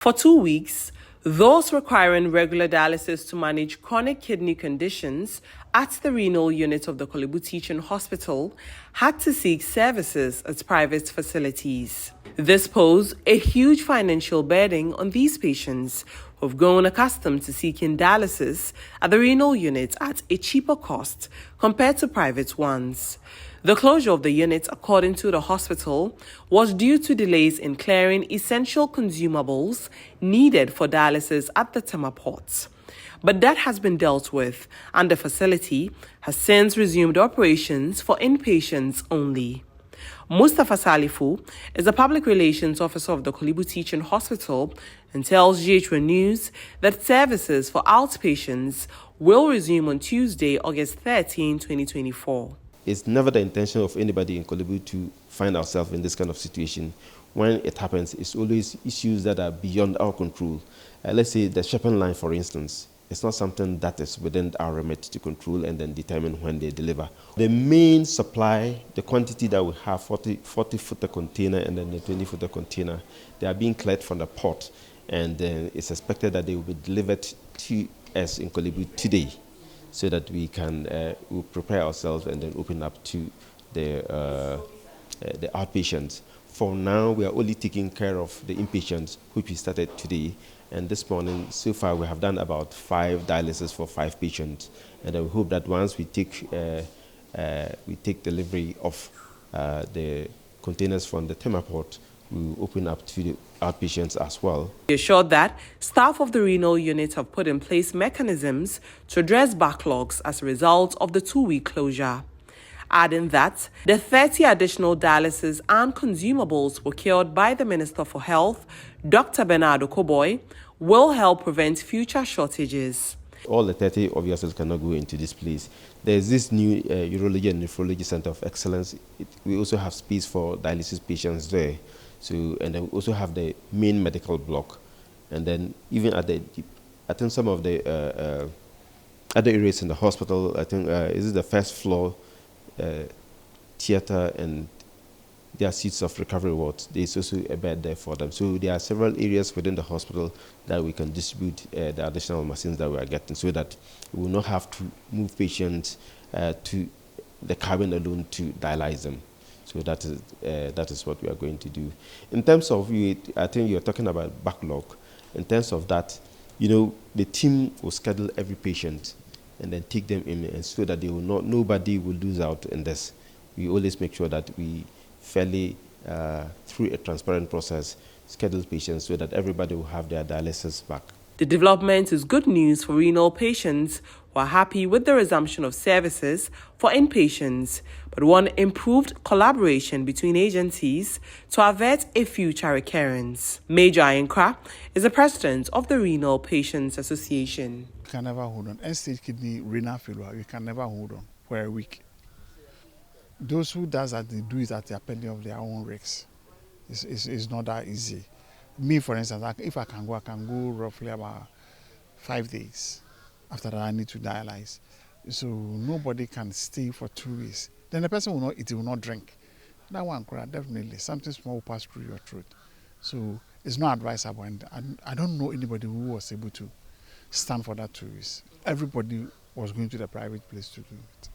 For 2 weeks, those requiring regular dialysis to manage chronic kidney conditions at the renal unit of the Korle-Bu Teaching Hospital had to seek services at private facilities. This posed a huge financial burden on these patients who have grown accustomed to seeking dialysis at the renal unit at a cheaper cost compared to private ones. The closure of the unit, according to the hospital, was due to delays in clearing essential consumables needed for dialysis at the Tema port. But that has been dealt with, and the facility has since resumed operations for inpatients only. Mustafa Salifu is the public relations officer of the Korle-Bu Teaching Hospital and tells GH1 News that services for outpatients will resume on Tuesday, August 13, 2024. It's never the intention of anybody in Korle-Bu to find ourselves in this kind of situation. When it happens, it's always issues that are beyond our control. Let's say the shipping line, for instance. It's not something that is within our remit to control and then determine when they deliver. The main supply, the quantity that we have, 40-footer container and then the 20-footer container, they are being cleared from the port, and then it's expected that they will be delivered to us in Korle-Bu today, so that we can we'll prepare ourselves and then open up to the outpatients. For now, we are only taking care of the inpatients, which we started today. And this morning, so far, we have done about 5 dialysis for 5 patients. And I hope that once we take delivery of the containers from the Tema port, we will open up to the outpatients as well. He assured that staff of the renal unit have put in place mechanisms to address backlogs as a result of the 2-week closure, adding that the 30 additional dialysis and consumables procured by the Minister for Health, Dr. Bernardo Koboy, will help prevent future shortages. All the 30 obviously cannot go into this place. There's this new urology and nephrology center of excellence. We also have space for dialysis patients there. So, and then we also have the main medical block. And then even at the, I think some of the other areas in the hospital, I think this is the first floor theater, and there are seats of recovery wards. There's also a bed there for them. So there are several areas within the hospital that we can distribute the additional machines that we are getting, so that we will not have to move patients to the cabin alone to dialyze them. So that is what we are going to do. In terms of, I think you're talking about backlog. In terms of that, the team will schedule every patient and then take them in, and so that they will not, nobody will lose out in this. We always make sure that we fairly, through a transparent process, schedule patients so that everybody will have their dialysis back. The development is good news for renal patients who are happy with the resumption of services for inpatients, but want improved collaboration between agencies to avert a future recurrence. Major Ayinkra is the president of the Renal Patients Association. You can never hold on. End-stage kidney renal failure, you can never hold on for a week. Those who does that, they do it at the penny of their own risks. It's not that easy. Me, for instance, if I can go roughly about 5 days. After that, I need to dialyze. So nobody can stay for 2 weeks. Then the person will not eat, will not drink. That one, definitely, something small will pass through your throat. So it's not advisable. And I don't know anybody who was able to stand for that 2 weeks. Everybody was going to the private place to do it.